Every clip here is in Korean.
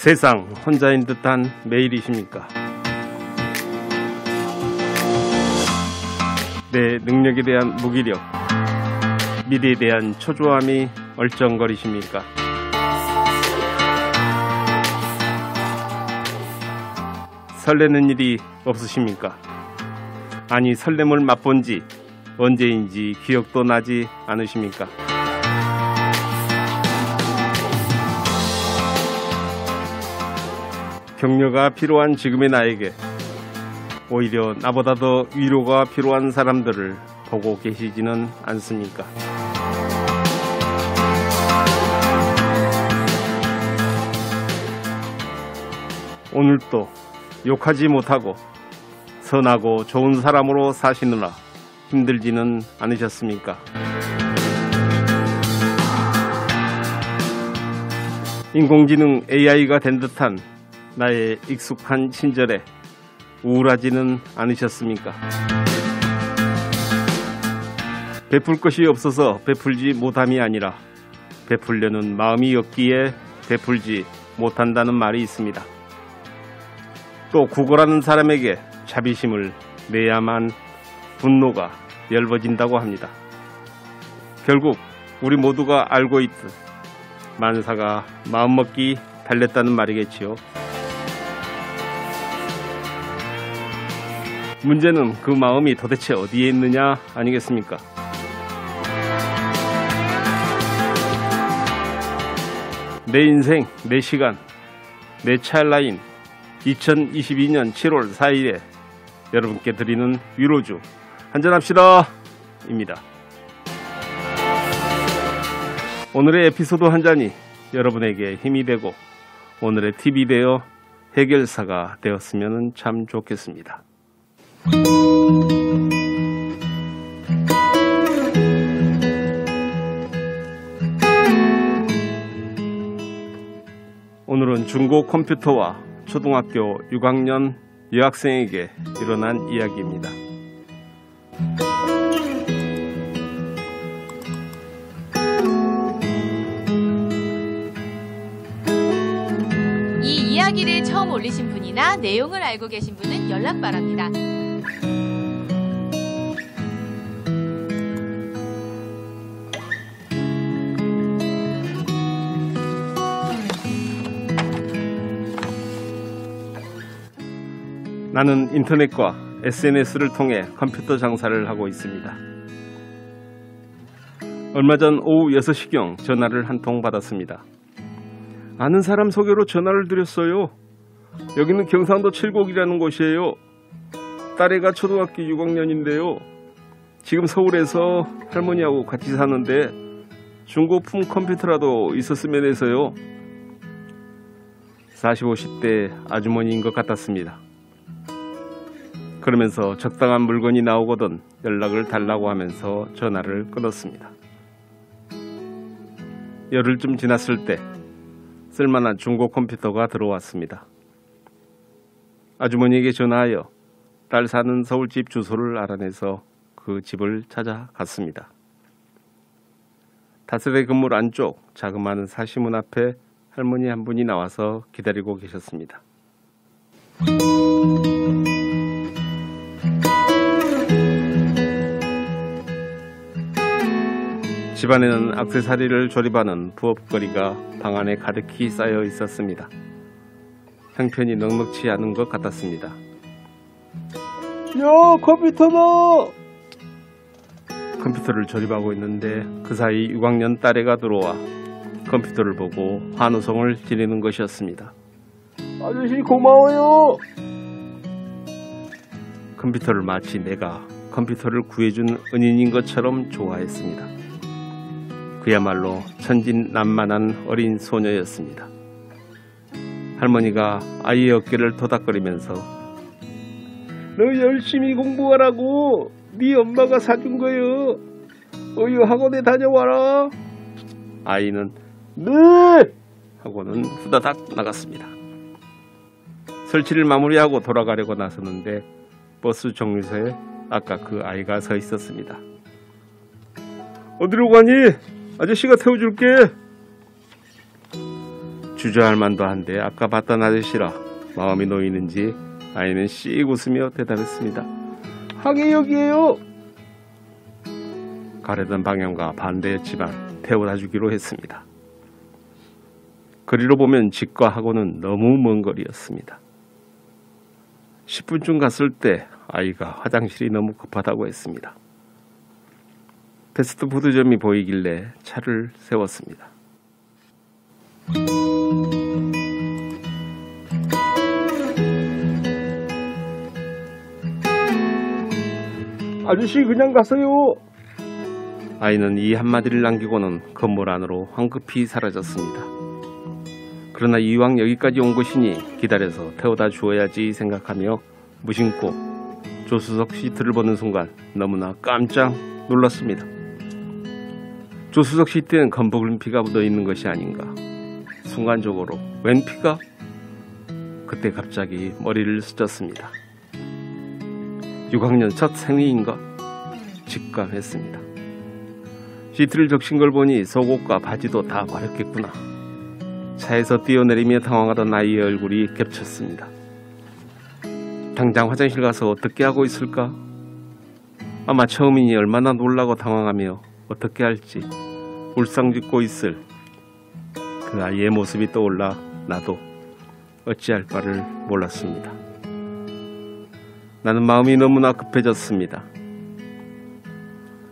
세상 혼자인 듯한 매일이십니까? 내 능력에 대한 무기력, 미래에 대한 초조함이 얼쩡거리십니까? 설레는 일이 없으십니까? 아니, 설렘을 맛본 지 언제인지 기억도 나지 않으십니까? 격려가 필요한 지금의 나에게 오히려 나보다 더 위로가 필요한 사람들을 보고 계시지는 않습니까? 오늘도 욕하지 못하고 선하고 좋은 사람으로 사시느라 힘들지는 않으셨습니까? 인공지능 AI가 된 듯한 나의 익숙한 친절에 우울하지는 않으셨습니까? 베풀 것이 없어서 베풀지 못함이 아니라 베풀려는 마음이 없기에 베풀지 못한다는 말이 있습니다. 또 구걸하는 사람에게 자비심을 내야만 분노가 엷어진다고 합니다. 결국 우리 모두가 알고 있듯 만사가 마음먹기 달렸다는 말이겠지요. 문제는 그 마음이 도대체 어디에 있느냐 아니겠습니까? 내 인생, 내 시간, 내 찰나인 2022년 7월 4일에 여러분께 드리는 위로주 한잔합시다 입니다. 오늘의 에피소드 한 잔이 여러분에게 힘이 되고 오늘의 팁이 되어 해결사가 되었으면 참 좋겠습니다. 오늘은 중고 컴퓨터와 초등학교 6학년 여학생에게 일어난 이야기입니다. 이 이야기를 처음 올리신 분이나 내용을 알고 계신 분은 연락 바랍니다. 나는 인터넷과 SNS를 통해 컴퓨터 장사를 하고 있습니다. 얼마 전 오후 6시경 전화를 한 통 받았습니다. 아는 사람 소개로 전화를 드렸어요. 여기는 경상도 칠곡이라는 곳이에요. 딸애가 초등학교 6학년인데요. 지금 서울에서 할머니하고 같이 사는데 중고품 컴퓨터라도 있었으면 해서요. 40, 50대 아주머니인 것 같았습니다. 그러면서 적당한 물건이 나오거든 연락을 달라고 하면서 전화를 끊었습니다. 열흘쯤 지났을 때 쓸만한 중고 컴퓨터가 들어왔습니다. 아주머니에게 전화하여 딸 사는 서울집 주소를 알아내서 그 집을 찾아갔습니다. 다세대 건물 안쪽 자그마한 사시문 앞에 할머니 한 분이 나와서 기다리고 계셨습니다. 집안에는 액세서리를 조립하는 부업거리가 방 안에 가득히 쌓여 있었습니다. 형편이 넉넉치 않은 것 같았습니다. 야, 컴퓨터다! 컴퓨터를 조립하고 있는데 그 사이 6학년 딸애가 들어와 컴퓨터를 보고 환호성을 지르는 것이었습니다. 아저씨 고마워요! 컴퓨터를 마치 내가 컴퓨터를 구해준 은인인 것처럼 좋아했습니다. 그야말로 천진난만한 어린 소녀였습니다. 할머니가 아이의 어깨를 토닥거리면서 너 열심히 공부하라고 네 엄마가 사준 거요. 어유 학원에 다녀와라. 아이는 네! 하고는 후다닥 나갔습니다. 설치를 마무리하고 돌아가려고 나섰는데 버스 정류소에 아까 그 아이가 서 있었습니다. 어디로 가니? 아저씨가 태워줄게. 주저할 만도 한데 아까 봤던 아저씨라 마음이 놓이는지 아이는 씩 웃으며 대답했습니다. 항해역이에요. 가려던 방향과 반대였지만 태워다 주기로 했습니다. 거리로 보면 집과 학원은 너무 먼 거리였습니다. 10분쯤 갔을 때 아이가 화장실이 너무 급하다고 했습니다. 패스트푸드점이 보이길래 차를 세웠습니다. 아저씨 그냥 가세요. 아이는 이 한마디를 남기고는 건물 안으로 황급히 사라졌습니다. 그러나 이왕 여기까지 온 것이니 기다려서 태워다 주어야지 생각하며 무심코 조수석 시트를 보는 순간 너무나 깜짝 놀랐습니다. 조수석 시트엔 검붉은 피가 묻어있는 것이 아닌가. 순간적으로 웬 피가? 그때 갑자기 머리를 스쳤습니다. 6학년 첫 생리인가? 직감했습니다. 시트를 적신 걸 보니 속옷과 바지도 다 버렸겠구나. 차에서 뛰어내리며 당황하던 아이의 얼굴이 겹쳤습니다. 당장 화장실 가서 어떻게 하고 있을까? 아마 처음이니 얼마나 놀라고 당황하며 어떻게 할지 울상짓고 있을 그 아이의 모습이 떠올라 나도 어찌할 바를 몰랐습니다. 나는 마음이 너무나 급해졌습니다.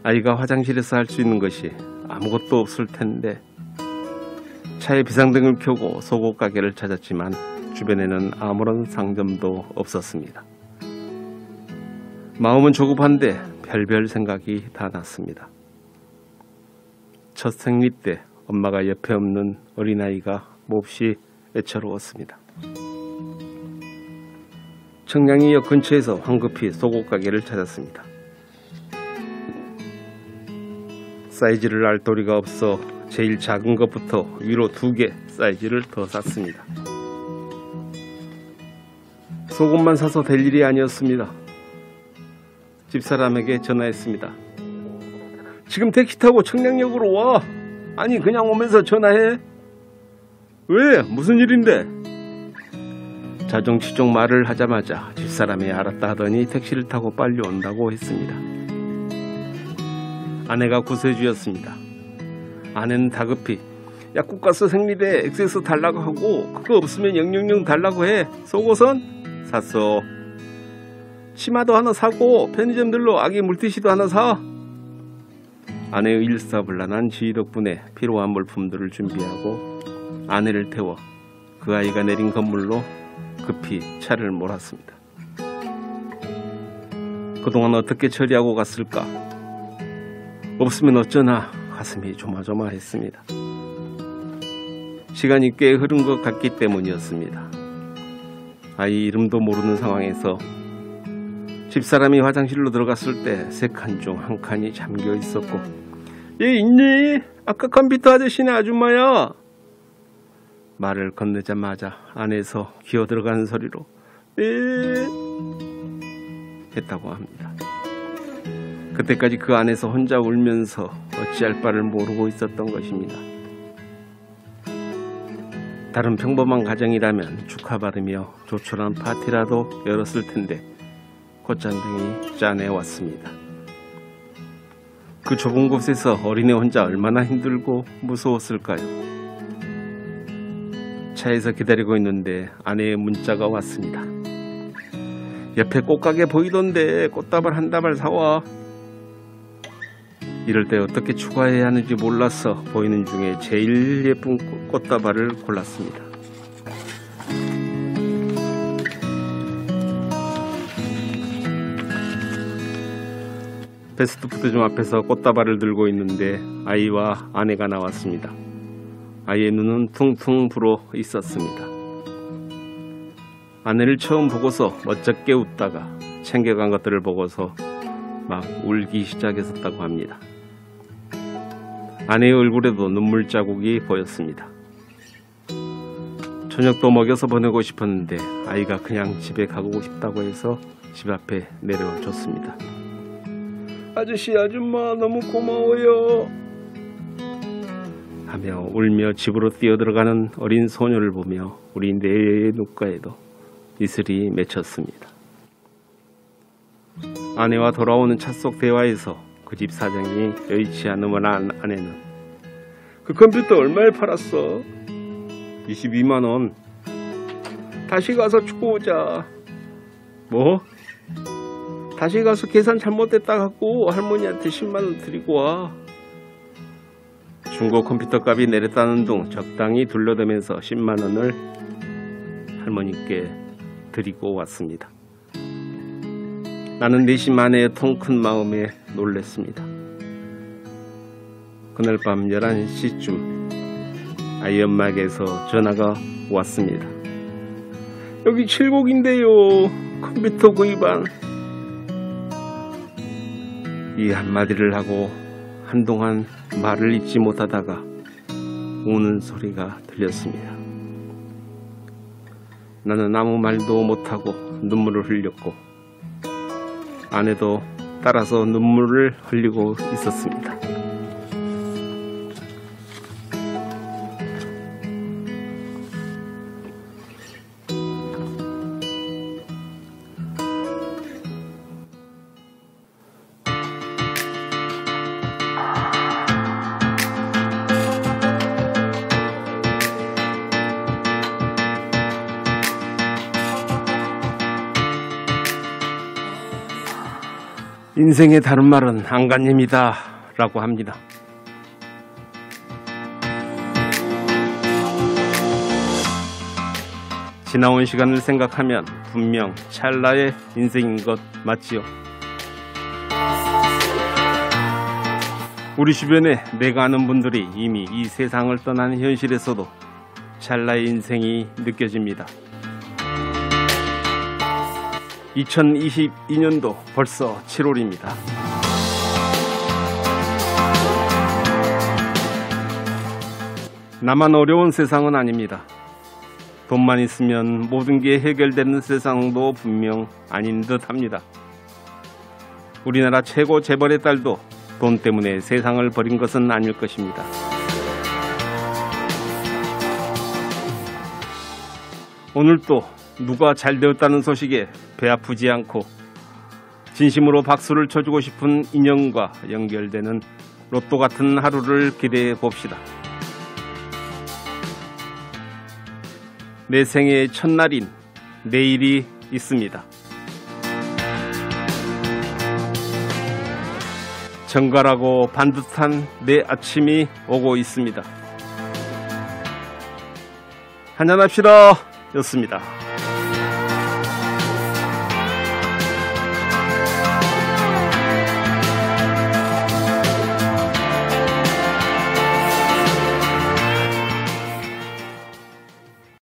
아이가 화장실에서 할 수 있는 것이 아무것도 없을 텐데 차에 비상등을 켜고 속옷 가게를 찾았지만 주변에는 아무런 상점도 없었습니다. 마음은 조급한데 별별 생각이 다 났습니다. 첫 생리 때 엄마가 옆에 없는 어린아이가 몹시 애처로웠습니다. 청량리역 근처에서 황급히 속옷 가게를 찾았습니다. 사이즈를 알 도리가 없어 제일 작은 것부터 위로 2개 사이즈를 더 샀습니다. 속옷만 사서 될 일이 아니었습니다. 집사람에게 전화했습니다. 지금 택시 타고 청량역으로 와. 아니 그냥 오면서 전화해. 왜? 무슨 일인데? 자정치종 말을 하자마자 집사람이 알았다 하더니 택시를 타고 빨리 온다고 했습니다. 아내가 구세주였습니다. 아내는 다급히 약국가서 생리대 엑세스 달라고 하고 그거 없으면 000 달라고 해. 속옷은? 샀어. 치마도 하나 사고 편의점 들러 아기 물티슈도 하나 사. 아내의 일사불란한 지휘 덕분에 필요한 물품들을 준비하고 아내를 태워 그 아이가 내린 건물로 급히 차를 몰았습니다. 그동안 어떻게 처리하고 갔을까? 없으면 어쩌나 가슴이 조마조마했습니다. 시간이 꽤 흐른 것 같기 때문이었습니다. 아이 이름도 모르는 상황에서 집사람이 화장실로 들어갔을 때 3칸 중 1칸이 잠겨 있었고 얘 있니? 아까 컴퓨터 아저씨네 아줌마야. 말을 건네자마자 안에서 기어 들어가는 소리로 에 했다고 합니다. 그때까지 그 안에서 혼자 울면서 어찌할 바를 모르고 있었던 것입니다. 다른 평범한 가정이라면 축하받으며 조촐한 파티라도 열었을 텐데 콧잔등이 짠해왔습니다. 그 좁은 곳에서 어린애 혼자 얼마나 힘들고 무서웠을까요? 차에서 기다리고 있는데 아내의 문자가 왔습니다. 옆에 꽃가게 보이던데 꽃다발 한 다발 사와. 이럴 때 어떻게 추가해야 하는지 몰라서 보이는 중에 제일 예쁜 꽃다발을 골랐습니다. 패스트푸드점 앞에서 꽃다발을 들고 있는데 아이와 아내가 나왔습니다. 아이의 눈은 퉁퉁 불어 있었습니다. 아내를 처음 보고서 멋쩍게 웃다가 챙겨간 것들을 보고서 막 울기 시작했었다고 합니다. 아내의 얼굴에도 눈물 자국이 보였습니다. 저녁도 먹여서 보내고 싶었는데 아이가 그냥 집에 가고 싶다고 해서 집 앞에 내려줬습니다. 아저씨 아줌마 너무 고마워요. 하며 울며 집으로 뛰어들어가는 어린 소녀를 보며 우리 네 눈가에도 이슬이 맺혔습니다. 아내와 돌아오는 차 속 대화에서 그 집 사정이 여의치 않으면 아내는 그 컴퓨터 얼마에 팔았어? 22만 원. 다시 가서 주고 오자. 뭐? 다시 가서 계산 잘못됐다 갖고 할머니한테 10만 원 드리고 와. 중고 컴퓨터 값이 내렸다는 둥 적당히 둘러대면서 10만 원을 할머니께 드리고 왔습니다. 나는 내심 아내의 통 큰 마음에 놀랬습니다. 그날 밤 11시쯤 아이 엄마에게서 전화가 왔습니다. 여기 7곡인데요. 컴퓨터 구입안. 이 한마디를 하고 한동안 말을 잇지 못하다가 우는 소리가 들렸습니다. 나는 아무 말도 못하고 눈물을 흘렸고 아내도 따라서 눈물을 흘리고 있었습니다. 인생의 다른 말은 안간힘이다 라고 합니다. 지나온 시간을 생각하면 분명 찰나의 인생인 것 맞지요? 우리 주변에 내가 아는 분들이 이미 이 세상을 떠난 현실에서도 찰나의 인생이 느껴집니다. 2022년도 벌써 7월입니다. 나만 어려운 세상은 아닙니다. 돈만 있으면 모든 게 해결되는 세상도 분명 아닌 듯 합니다. 우리나라 최고 재벌의 딸도 돈 때문에 세상을 버린 것은 아닐 것입니다. 오늘 또 누가 잘 되었다는 소식에 배 아프지 않고 진심으로 박수를 쳐주고 싶은 인연과 연결되는 로또 같은 하루를 기대해 봅시다. 내 생애의 첫날인 내일이 있습니다. 정갈하고 반듯한 내 아침이 오고 있습니다. 한잔합시다 였습니다.